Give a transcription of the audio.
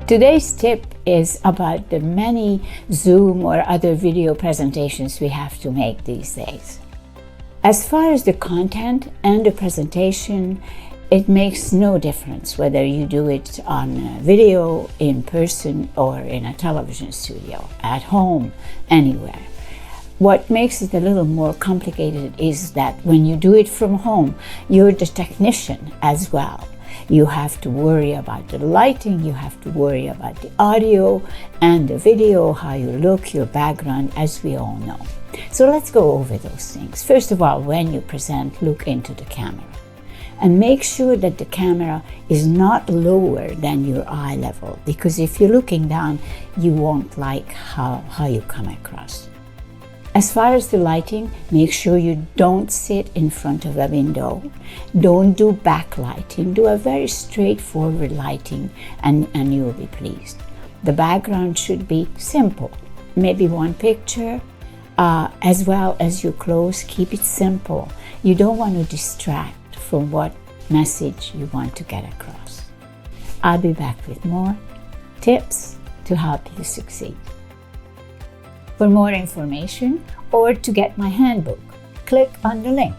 Today's tip is about the many Zoom or other video presentations we have to make these days. As far as the content and the presentation, it makes no difference whether you do it on video, in person, or in a television studio, at home, anywhere. What makes it a little more complicated is that when you do it from home, you're the technician as well. You have to worry about the lighting, you have to worry about the audio and the video, how you look, your background, as we all know. So let's go over those things. First of all, when you present, look into the camera. And make sure that the camera is not lower than your eye level, because if you're looking down, you won't like how you come across. As far as the lighting, make sure you don't sit in front of a window. Don't do backlighting. Do a very straightforward lighting and you'll be pleased. The background should be simple. Maybe one picture, as well as your clothes, keep it simple. You don't want to distract from what message you want to get across. I'll be back with more tips to help you succeed. For more information or to get my handbook, click on the link.